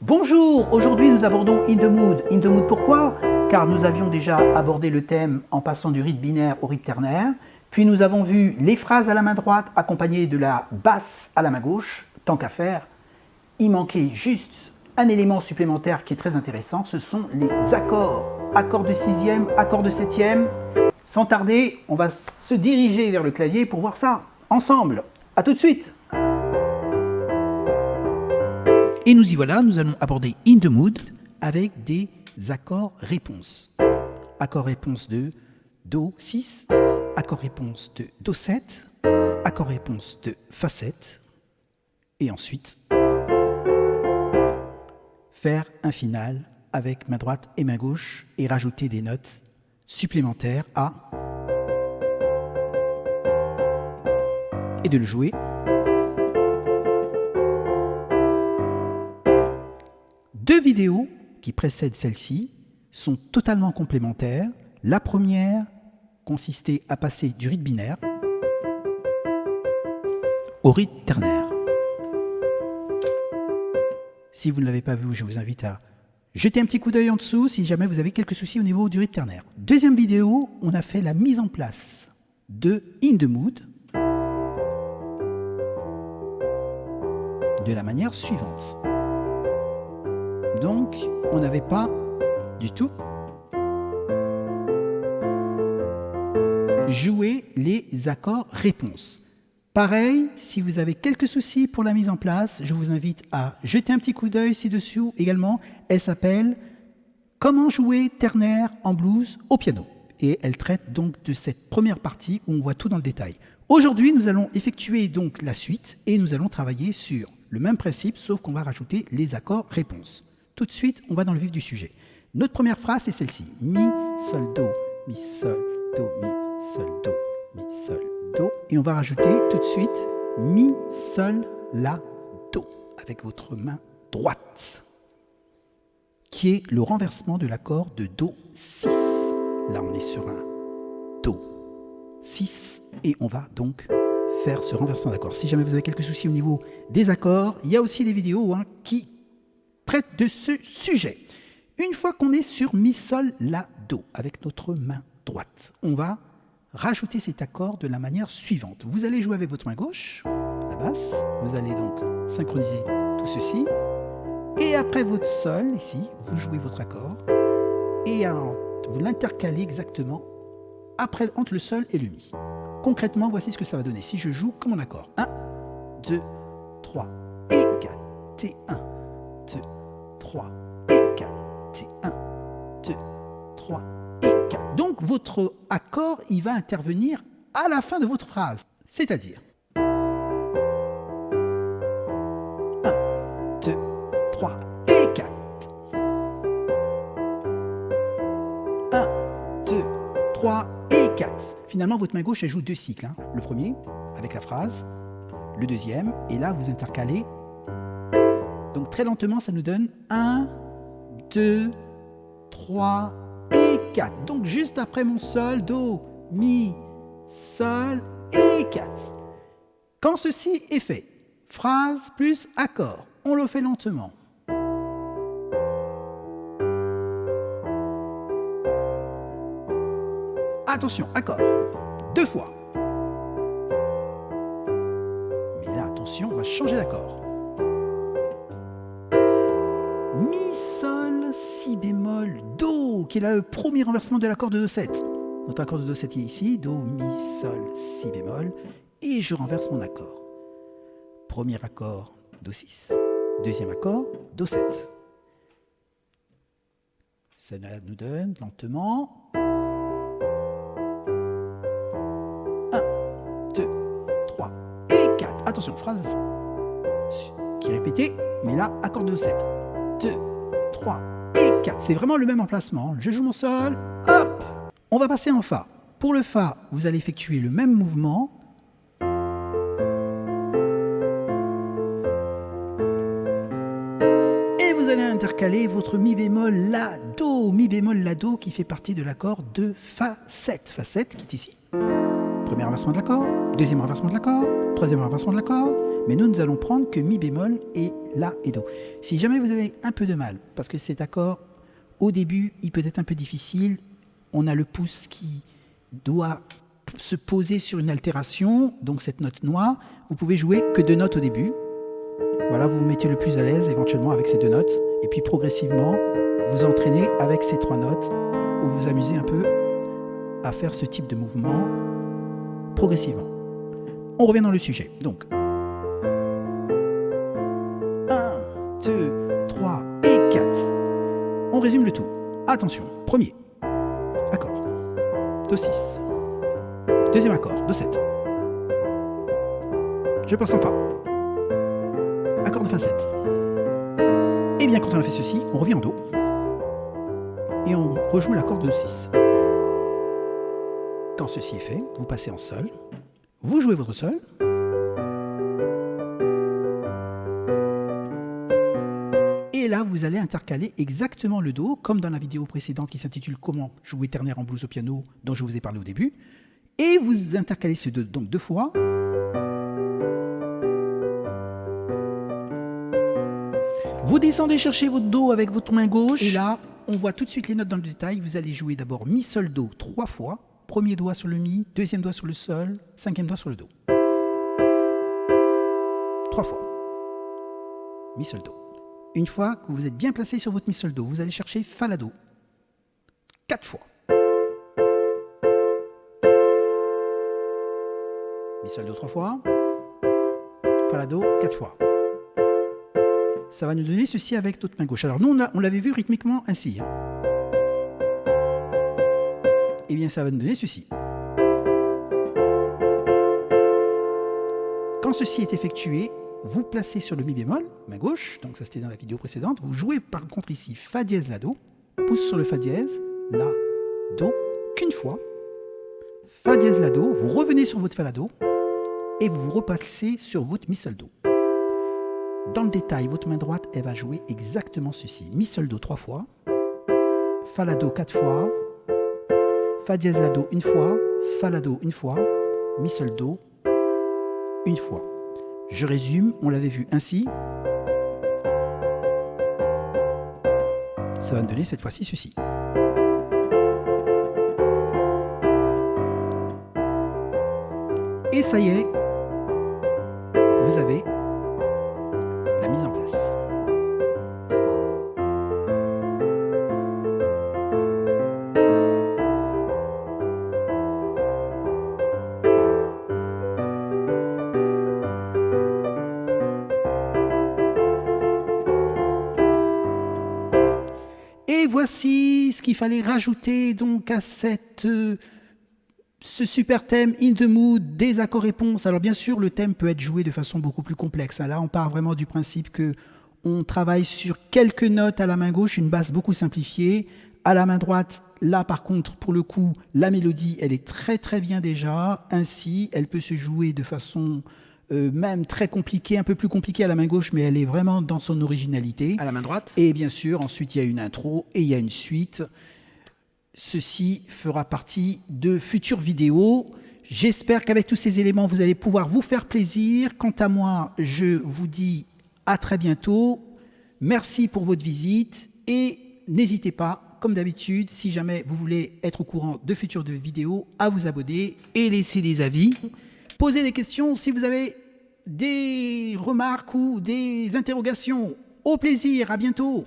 Bonjour, aujourd'hui nous abordons In the Mood. In the Mood pourquoi? Car nous avions déjà abordé le thème en passant du rythme binaire au rythme ternaire, puis nous avons vu les phrases à la main droite accompagnées de la basse à la main gauche. Tant qu'à faire, il manquait juste un élément supplémentaire qui est très intéressant, ce sont les accords. Accords de sixième, accords de septième. Sans tarder, on va se diriger vers le clavier pour voir ça ensemble. A tout de suite! Et nous y voilà, nous allons aborder In the Mood avec des accords-réponses. Accord-réponse de Do 6, accord-réponse de Do 7, accord-réponse de Fa 7, et ensuite faire un final avec main droite et main gauche et rajouter des notes supplémentaires à et de le jouer. Deux vidéos qui précèdent celle-ci sont totalement complémentaires. La première consistait à passer du rythme binaire au rythme ternaire. Si vous ne l'avez pas vu, je vous invite à jeter un petit coup d'œil en dessous si jamais vous avez quelques soucis au niveau du rythme ternaire. Deuxième vidéo, on a fait la mise en place de In the Mood de la manière suivante. Donc, on n'avait pas du tout joué les accords-réponses. Pareil, si vous avez quelques soucis pour la mise en place, je vous invite à jeter un petit coup d'œil ci-dessous également. Elle s'appelle « Comment jouer ternaire en blues au piano ?» et elle traite donc de cette première partie où on voit tout dans le détail. Aujourd'hui, nous allons effectuer donc la suite et nous allons travailler sur le même principe, sauf qu'on va rajouter les accords-réponses. Tout de suite, on va dans le vif du sujet. Notre première phrase, c'est celle-ci. Mi, sol, do, mi, sol, do, mi, sol, do, mi, sol, do. Et on va rajouter tout de suite mi, sol, la, do, avec votre main droite, qui est le renversement de l'accord de do 6. Là, on est sur un do 6, et on va donc faire ce renversement d'accord. Si jamais vous avez quelques soucis au niveau des accords, il y a aussi des vidéos qui traite de ce sujet. Une fois qu'on est sur mi, sol, la, do, avec notre main droite, on va rajouter cet accord de la manière suivante. Vous allez jouer avec votre main gauche, la basse, vous allez donc synchroniser tout ceci, et après votre sol, ici, vous jouez votre accord, et vous l'intercalez exactement entre le sol et le mi. Concrètement, voici ce que ça va donner. Si je joue comme un accord, 1, 2, 3, et 4, et 1, 2, 3 et 4, c'est 1, 2, 3 et 4. Donc votre accord, il va intervenir à la fin de votre phrase, c'est-à-dire 1, 2, 3 et 4. 1, 2, 3 et 4. Finalement, votre main gauche, elle joue deux cycles. Le premier, avec la phrase, le deuxième, et là, vous intercalez. Donc très lentement, ça nous donne 1, 2, 3 et 4. Donc juste après mon sol, do, mi, sol et 4. Quand ceci est fait, phrase plus accord, on le fait lentement. Attention, accord, deux fois. Mais là, attention, on va changer d'accord. Mi, sol, si bémol, do, qui est là le premier renversement de l'accord de do 7. Notre accord de do 7 est ici, do, mi, sol, si bémol, et je renverse mon accord. Premier accord, do 6, deuxième accord, do 7. Cela nous donne lentement 1, 2, 3 et 4. Attention, phrase qui est répétée, mais là, accord de do 7. 2, 3 et 4. C'est vraiment le même emplacement. Je joue mon sol, hop. On va passer en Fa. Pour le Fa, vous allez effectuer le même mouvement. Et vous allez intercaler votre Mi bémol, La, Do. Mi bémol, La, Do qui fait partie de l'accord de Fa 7. Fa 7 qui est ici. Premier renversement de l'accord, deuxième renversement de l'accord, troisième renversement de l'accord. Mais nous allons prendre que Mi bémol et La et Do. Si jamais vous avez un peu de mal, parce que cet accord, au début, il peut être un peu difficile, on a le pouce qui doit se poser sur une altération, donc cette note noire, vous pouvez jouer que 2 notes au début. Voilà, vous vous mettez le plus à l'aise éventuellement avec ces 2 notes, et puis progressivement, vous entraînez avec ces 3 notes, où vous vous amusez un peu à faire ce type de mouvement progressivement. On revient dans le sujet. Donc, 1, 2, 3 et 4. On résume le tout. Attention, premier accord, Do6. Deuxième accord, Do7. Je passe en Fa. Accord de Fa7. Et bien quand on a fait ceci, on revient en Do. Et on rejoue l'accord de Do6. Quand ceci est fait, vous passez en Sol. Vous jouez votre Sol. Et là, vous allez intercaler exactement le Do, comme dans la vidéo précédente qui s'intitule « Comment jouer ternaire en blues au piano » dont je vous ai parlé au début. Et vous intercalez ce Do donc 2 fois. Vous descendez chercher votre Do avec votre main gauche. Et là, on voit tout de suite les notes dans le détail. Vous allez jouer d'abord Mi, Sol, Do 3 fois. Premier doigt sur le Mi, deuxième doigt sur le Sol, cinquième doigt sur le Do. 3 fois. Mi, Sol, Do. Une fois que vous êtes bien placé sur votre Mi, Sol, Do, vous allez chercher Fa, La, Do. 4 fois. Mi, Sol, Do 3 fois. Fa, La, Do 4 fois. Ça va nous donner ceci avec notre main gauche. Alors nous, on l'avait vu rythmiquement ainsi. Eh bien, ça va nous donner ceci. Quand ceci est effectué, vous placez sur le Mi bémol, main gauche, donc ça c'était dans la vidéo précédente, vous jouez par contre ici Fa dièse, La, Do, pouce sur le Fa dièse, La, Do, qu'une fois, Fa dièse, La, Do, vous revenez sur votre Fa, La, Do, et vous vous repassez sur votre Mi, Sol, Do. Dans le détail, votre main droite, elle va jouer exactement ceci. Mi, Sol, Do 3 fois, Fa, La, Do 4 fois, Fa dièse, La, Do une fois, Fa, La, Do une fois, Mi, Sol, Do une fois. Je résume, on l'avait vu ainsi. Ça va me donner cette fois-ci ceci. Et ça y est, vous avez la mise en place. Et voici ce qu'il fallait rajouter donc à ce super thème In the Mood des accords-réponses. Alors bien sûr, le thème peut être joué de façon beaucoup plus complexe. Là, on part vraiment du principe que on travaille sur quelques notes à la main gauche, une basse beaucoup simplifiée. À la main droite, là par contre, pour le coup, la mélodie, elle est très très bien déjà. Ainsi, elle peut se jouer de façon même très compliquée, un peu plus compliquée à la main gauche, mais elle est vraiment dans son originalité. À la main droite. Et bien sûr, ensuite, il y a une intro et il y a une suite. Ceci fera partie de futures vidéos. J'espère qu'avec tous ces éléments, vous allez pouvoir vous faire plaisir. Quant à moi, je vous dis à très bientôt. Merci pour votre visite et n'hésitez pas, comme d'habitude, si jamais vous voulez être au courant de futures vidéos, à vous abonner et laisser des avis. Posez des questions si vous avez des remarques ou des interrogations. Au plaisir, à bientôt.